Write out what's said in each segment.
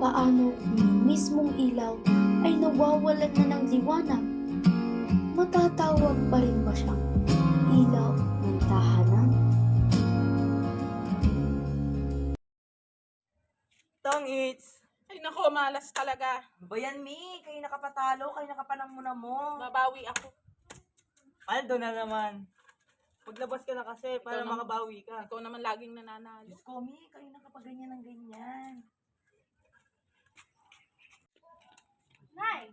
paano kung yung mismong ilaw ay nawawalan na ng liwanag? Matatawag pa rin ba siyang ilaw ng tahanan? Tongits! Ay nako, malas talaga. Ano ba yan, Mi? Kayo nakapatalo, kayo nakapanamuna mo. Babawi ako. Aldo na naman. Paglabas ka na kasi para Ikaw naman. makabawi ka. Ikaw naman laging nananalo. Diyos ko, Mi, kayo nakapaganyan ng ganyan. Nay,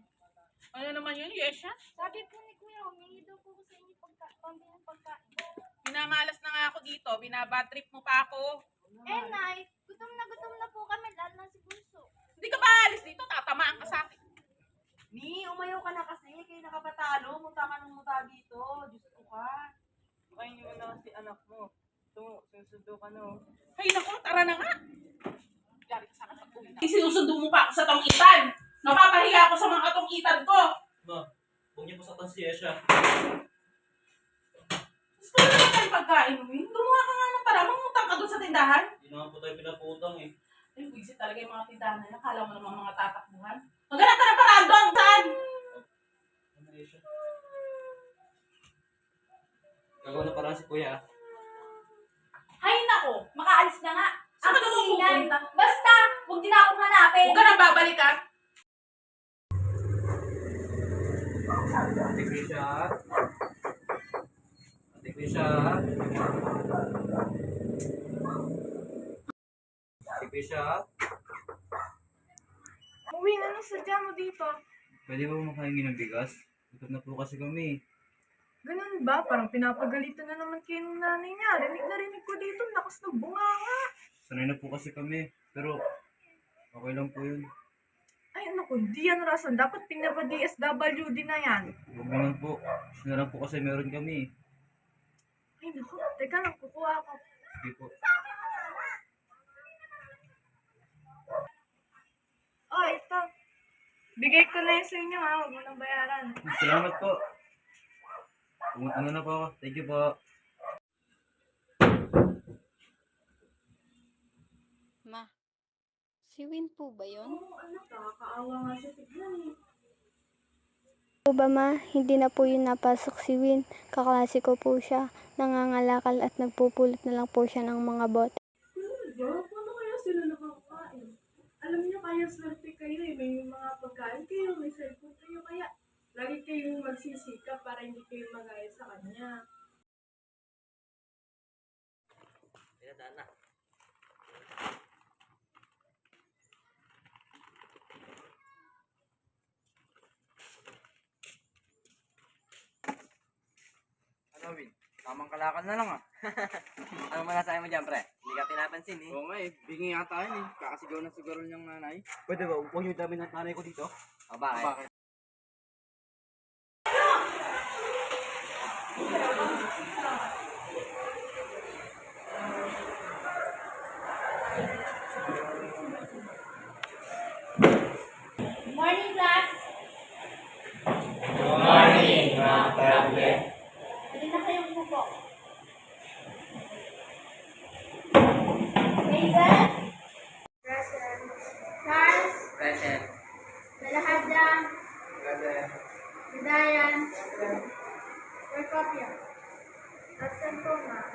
Ano naman yun, Yesha? sabi po ni Kuya, humingi daw po ko sa inyo pambilang pagkain. Minamalas na nga ako dito. Binabatrip mo pa ako. Eh, Nay, gutom na po kami, lalo na si Bunso. Hindi ka ba alis dito? Tatamaan ka sa akin. Mi, umayaw ka na kasi. Kayo nakapatalo. Muta ka ng muta dito. Diyos ko ka. Kain niyo na kasi anak mo. Ito, sinusundo ka no. Ay nako, tara na nga. Gari ka sa akin pag-uwi na. Sinusundo mo pa ako sa tong-itan. Napapahiya ako sa mga katong-itan ko. Ma, huwag niyo po sa siya. Gusto mo naman tayo pagkain mo eh. Gumawa ka nga ng para. Mangutang ka doon sa tindahan. Hindi naman po tayo pinaputang eh. Ay, buisit talaga yung mga tindahan na yan. Akala mo naman mga tatakbuhan. Maghanap ka ng paraan doon, saan? Ano siya? Gagawa na parang si Kuya. Hay nako, makaalis na nga. Saan ka naman pupunta? Basta, huwag din akong hanapin. Huwag ka nang babalik ha. Ate Krisha. Ate Krisha. Ate Krisha. Uwi na lang sadya mo dito. Pwede ba makahingi ng bigas? Gutom na po kasi kami. Ganun ba? Parang pinapagalitan na naman kayo ng nanay niya. Rinig na rinig ko dito, lakas ng bunganga. Sanay na po kasi kami. Pero okay lang po yun. Ay, ano ko, di yan rason. Dapat pinapa-DSWD na yan. Huwag naman po. Gusto na lang po kasi meron kami. Ay, naku, teka lang, kukuha ko. Sige po. Oh, ito. Bigay ko na yun sa inyo ha, huwag mo nang bayaran. Salamat po. Ano na po ako. Thank you po. Ma, si Win po ba yun? Oo, anak, nakakaawa nga siya tignan eh. Po ba ma, hindi na po yun napasok si Win. Kaklase ko po siya. Nangangalakal at nagpupulot na lang po siya ng mga bote. Paano kaya sila nakakain? Alam niyo, kaya swerte kayo eh. May mga pagkain kayo, may cellphone kayo. Kaya lagi kayong magsisikap para hindi kayo magaya sa kanya. Pinadaan na. Ano, Win? Tamang kalakal na lang ah. Ano masasabi mo dyan, pre? Hindi ka pinapansin eh. Oo nga eh, bingi ata yun eh. Kakasigaw na siguro niyang nanay. Pwede ba? Huwag niyo dami ng nanay ko dito. O bakit? Bakit? Morning, class. Morning, mga kable. Hindi na kayong buko. Mason? Present. Charles? Present. Malahadja? Bidayan? Workopia? Absent po, ma'am.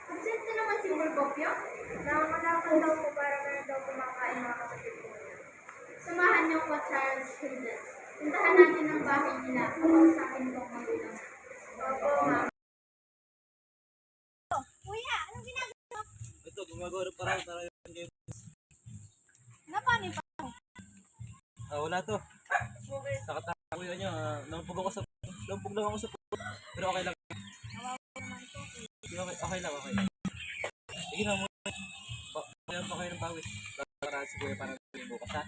Absent na naman si Workopia? Nangangalakal daw po para meron daw kumakain mga kapatid ko. Samahan niyo ko, Charles Hildes. Puntahan natin ang bahay nila. Kausapin ko ang magulang. Opo, ma'am. Kuya, anong ginagawa? Ito, gumagawa ng parang tayo. Napani pa? Wala to. Nakatago yun nyo. Nampug lang ako sa pero okay lang. Okay lang, okay. Sige na mo. Mayroon pa kayo ng pawis. Para siguro parang bukas ha.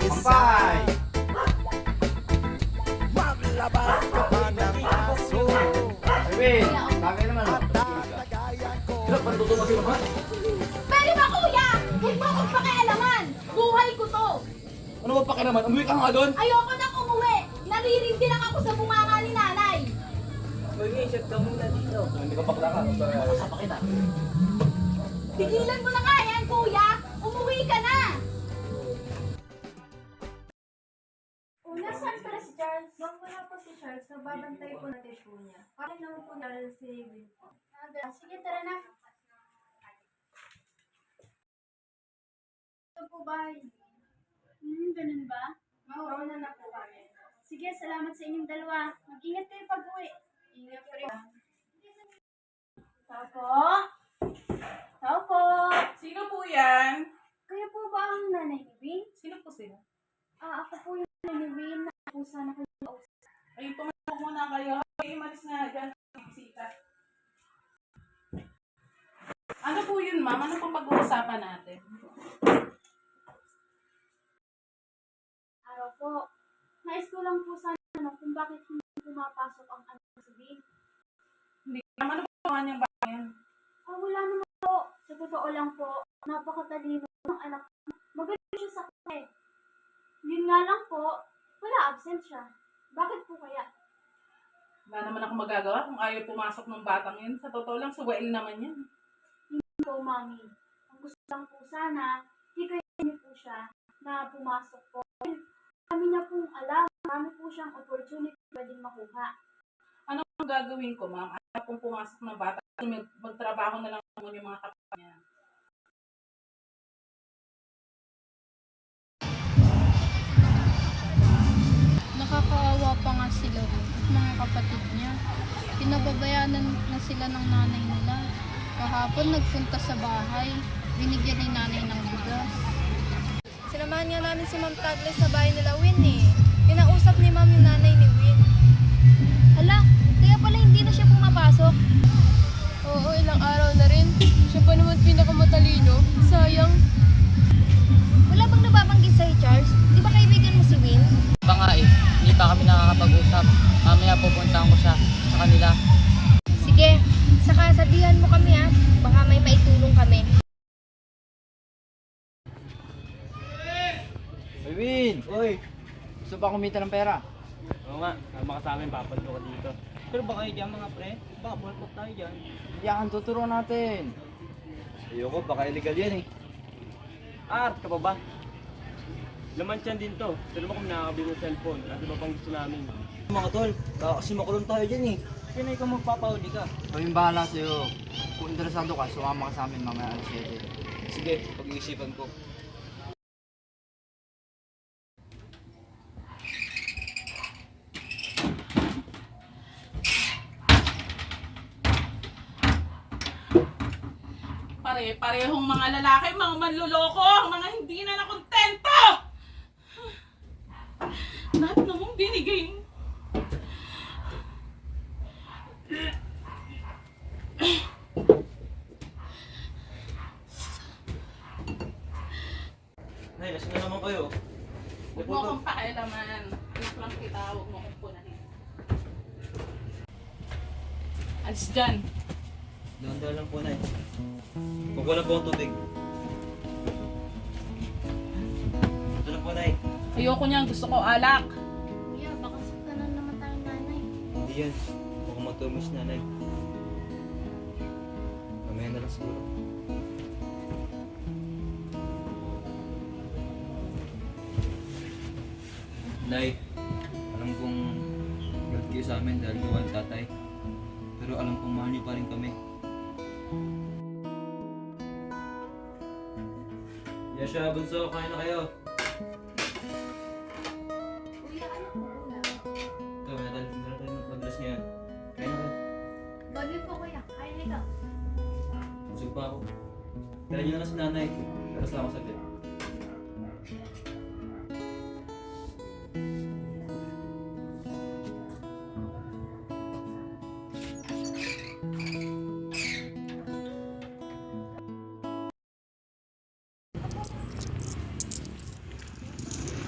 Isay! Maglabas ka pa ng aso. Win! Bakit naman? Pwede ba, kuya? Huwag mo akong pakialaman. Buhay ko to. Ano ba pa ka naman? Umuwi ka nga doon? Ayoko na umuwi. Naririndi lang ako sa bunganga ni nanay. Uy, shot ka muna dito. Hindi ka bakla ka. Kasama kita. Tigilan mo na nga yan, kuya! Umuwi ka na! Nasaan pala si Charles? Ma'am, wala po si Charles. Nagbabantay po natin po niya. Kaya naman po Charles si Will. Sige, tara na. Ito po ba? Ganun ba? Mauna na po kami. Sige, salamat sa inyong dalawa. Mag-ingat kayo pag-uwi. Ingat po rin. Tao po? Tao po? Sino po yan? Kayo po ba ang nanay ni Win? Sino po sila? Ako po yung nanay ni Win. Po sana kayo kausap. Ay, pumasok muna kayo. Ay, umalis na dyan. Bisita. Ano po yun, ma'am? Ano pong pag-uusapan natin? Araw po. Nais ko lang po sana kung bakit hindi pumapasok ang anak si Win. Hindi. Ano po ang niyang bayan? Wala naman po. Sa totoo lang po, napakatalino ng anak. Magaling siya sa kanya. Yun nga lang po, wala absent siya. Bakit po kaya? Wala naman ako magagawa kung ayaw pumasok ng batang yun. Sa totoo lang, suwail naman yan. Hindi po, mami. Ang gusto lang po sana, hikayin niyo po siya na pumasok po. Kami na pong alam, marami po siyang opportunity pwedeng makuha. Ano ang gagawin ko, ma'am? Ayaw pong pumasok ng bata. Magtrabaho na lang muna yung mga kapatid niya. Nakakaawa pa nga sila at mga kapatid niya. Pinababayanan na sila ng nanay nila. Kahapon nagpunta sa bahay, binigyan ni nanay ng bigas. Sinamahan nga namin si Ma'am Tagles sa bahay nila Win eh. Kinausap ni Ma'am yung nanay ni Win. Hala, kaya pala hindi na siya pumapasok. Oo, ilang araw na rin. Siya pa naman pinakamatalino. Sayang. Wala bang nababanggit sa'yo, Charles? Di ba kaibigan mo si Win? Ba nga eh, hindi pa kami nakakapag-usap. Mamaya pupuntahan ko siya sa kanila. Sige, saka sabihan mo kami ha. Baka may maitulong kami. Uy, Win! Uy! Gusto ba kumita ng pera? Oo nga, sama ka sa amin, papalo ka dito. Pero baka kayo dyan mga pre, baka bulpot tayo dyan. Hindi yan, tuturo natin. Ayoko, baka illegal yan eh. Art ka pa ba? Laman tiyan din to. Pero mo kung nakakabili ng cellphone. Ano ba pang gusto namin? Mga tol, baka kasi makulong tayo dyan eh. Kaya na ikaw magpapauli ka. Kaming bahala sa'yo. Kung interesado ka, sumama ka sa amin mamaya alas 7. Sige, pag-iisipan ko. Parehong mga lalaki, mga manluloko, mga hindi na nakontento! Lahat namang binigay mo. Ay, nasa na naman kayo. Huwag mo akong pakialaman. Please lang kita, huwag mo akong punahin. Alis dyan. Dahan-dahan lang po na eh. Huwag wala po ang tubig. Ito na po na eh. Ayoko niyan, gusto ko alak. Kuya, baka saktanan naman tayo nanay. Hindi yan. Huwag kang matumis nanay. Mamaya na lang siguro. Nay, alam kong galit kayo sa amin dahil gawa ng tatay. Pero alam kong mahal niyo pa rin kami. Yasha, bunso, kain na kayo. Kuya, ano po? Ito, meron tayo mag-dress ngayon. Kain na kayo. Bago po kuya, kain ikaw. Busog pa ako. Kaya nyo na lang si nanay. Pero sa ako saglit.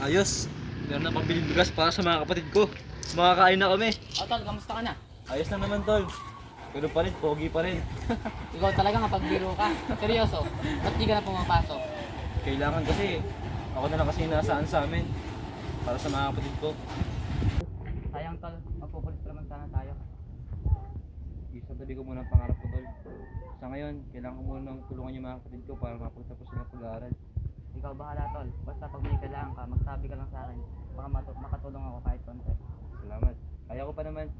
Ayos! Meron na pambiling bigas para sa mga kapatid ko. Makakain na kami. O tol, kamusta ka na? Ayos na naman tol. Pero pa rin, pogi pa rin. Ikaw talaga mapagbiro ka. Seryoso, ba't di ka na pumapasok? Kailangan kasi. Ako na lang kasi nasaan sa amin. Para sa mga kapatid ko. Sayang tol, magpupulit naman sana tayo. ipagtabi ko muna ang pangarap ko, tol. Sa ngayon, kailangan ko muna ng tulungan yung mga kapatid ko para mapagtapos sila ng pag-aaral. Ikaw bahala, tol. Basta pag may kailangan ka, magsabi ka lang sa akin. Baka makatulong ako kahit konti. Salamat. Kaya ko pa naman.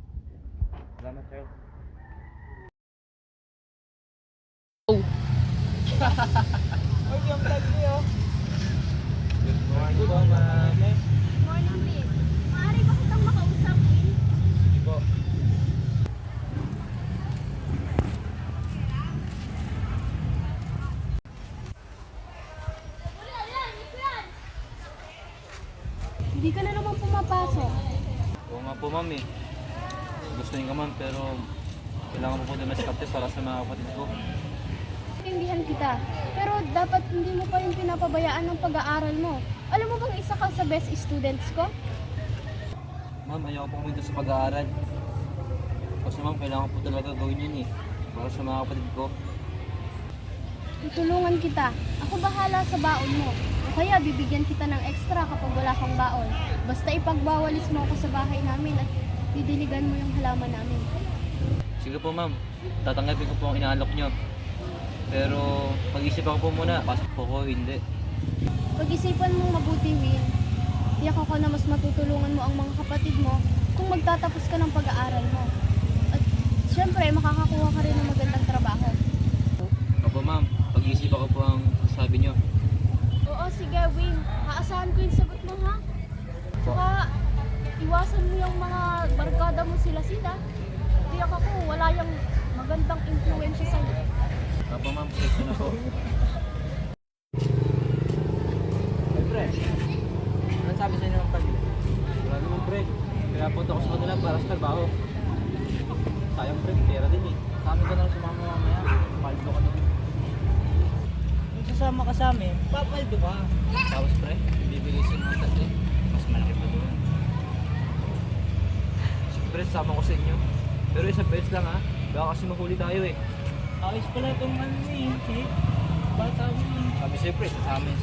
Salamat, Charles. Good morning po, ma'am. Morning, babe. Maaari ba kitang makausap, Will? Sige po. Hindi ka na naman pumapasok. Oo nga po, ma'am eh. Gusto niyo ka, ma'am, pero kailangan ko po dumaskapte para sa mga kapatid ko. Pindihan kita. Pero dapat hindi mo pa rin pinapabayaan ng pag-aaral mo. Alam mo bang isa ka sa best students ko? Ma'am, ayaw po kuminto sa pag-aaral. Kasi ma'am, kailangan po talaga gawin yun eh. Para sa mga kapatid ko. Tutulungan kita. Ako bahala sa baon mo. O kaya bibigyan kita ng extra kapag wala kang baon. Basta ipagbawalis mo ako sa bahay namin at didiligan mo yung halaman namin. Sige po, ma'am. Tatanggapin ko po ang inaalok nyo. Pero pag-isip ako po muna, pasok po ko, hindi. Pag-isipan mong mabuti, Will. Tiyak ako na mas matutulungan mo ang mga kapatid mo kung magtatapos ka ng pag-aaral mo. At syempre, makakakuha ka rin ng magandang trabaho. Opo, ma'am. Pag-isip ako po ang sabi nyo. Oo, sige, Will. Aasahan ko yung sagot mo, ha? Tsaka, iwasan mo yung mga barkada mo sila-sila. Tiyak ako, wala yung magandang influensya sa'yo. Opo, ma'am. Sige na po. Ay, pre. Anong sabi sa inyo ng pag Wala naman, pre. Pinapunta ko sa kanila para sa trabaho. Sayang, pre. Pera din eh. Sa amin ka na lang sumama mamaya. Paldo ka doon. Kung sasama ka sa amin, papaldo ka. Tapos, pre, bibigay sa mga tatlo. Mas malaki pa doon. Sige, pre. Sama ko sa inyo. Pero isang beses lang ha. Baka kasi mahuli tayo eh. Ayos pala itong ano eh. Si bata mo eh. Sabi sa'yo, pre, sa amin.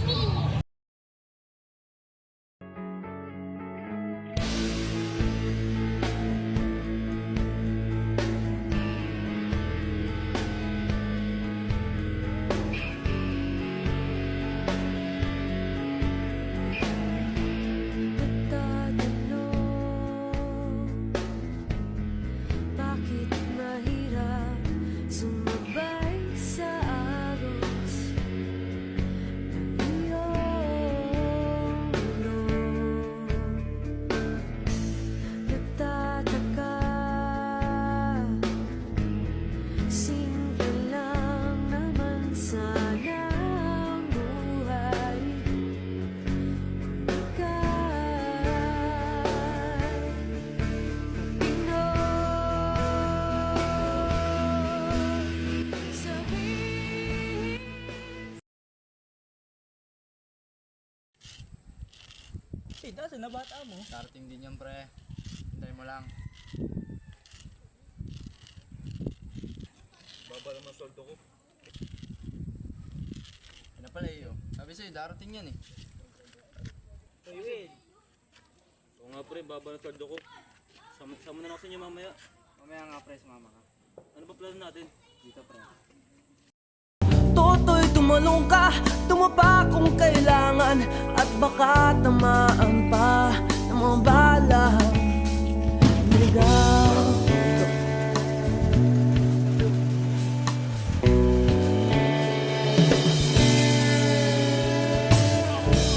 Bakit mahirap sumabay sa agos ng iyong ulo? Nagtataka, simple lang naman sana ang buhay. Eh, nasa na bata mo? Darating din yan, pre. Hintay mo lang. Baba naman soldo ko. Ano pala iyo? Sabi sa'yo, darating yan eh. Hey, Will. Oo nga, pre. Baba ng soldo ko. Sama na lang sa inyo mamaya. Mamaya nga, pre, sumama ka. Ano ba plano natin? Dito, pre. Toto'y tumalong ka, tumapa kung kailangan. At baka tamaan pa ng mga balang niligaw.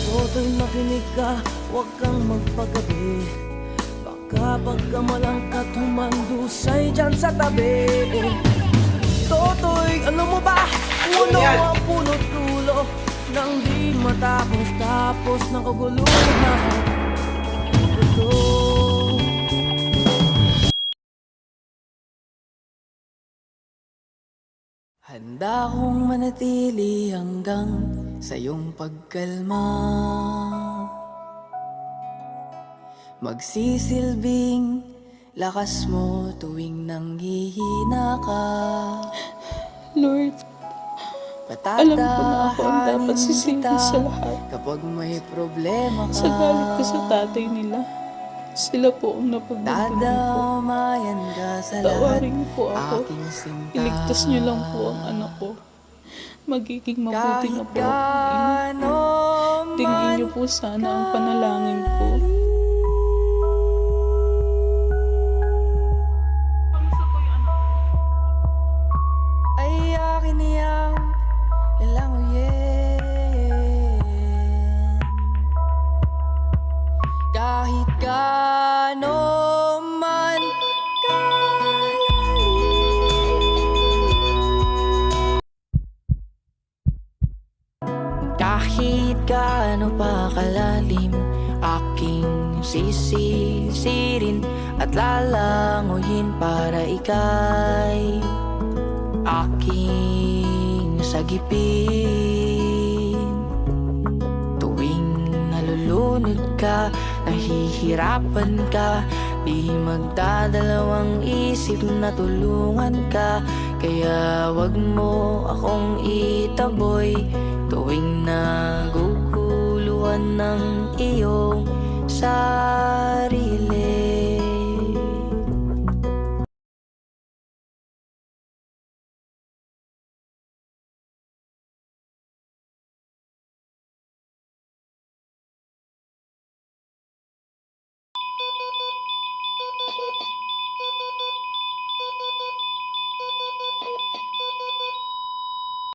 Toto'y makinig ka, huwag kang magpagabi. Baka pagkamalang ka't humandusay dyan sa tabi. Toto'y, alam mo ba, uno ang punot dulo nang di matapos-tapos ng kaguluhan. Ito handa kong manatili hanggang sa iyong pagkalma. Magsisilbing lakas mo tuwing nanghihina ka. Lord, alam ko na ako ang dapat sisihin sa lahat. Kapag may problema ka, Sa galit ko sa tatay nila. Sila po ang napagbuntuhan ko. Dadamayan ka sa lahat Tawarin niyo po ako. aking sinta. Iligtas niyo lang po ang anak ko. Magiging mabuti na po ako ina. Gaano Tingin niyo po sana ang panalangin ko. ay akin niyang ilanguyin. Kahit gaano man kahit gaano pa kalalim, aking sisisirin at lalanguyin para ika'y aking sagipin. Tuwing nalulunod ka, nahihirapan ka, di magdadalawang isip na tulungan ka. Kaya wag mo akong itaboy tuwing naguguluhan ng iyong sa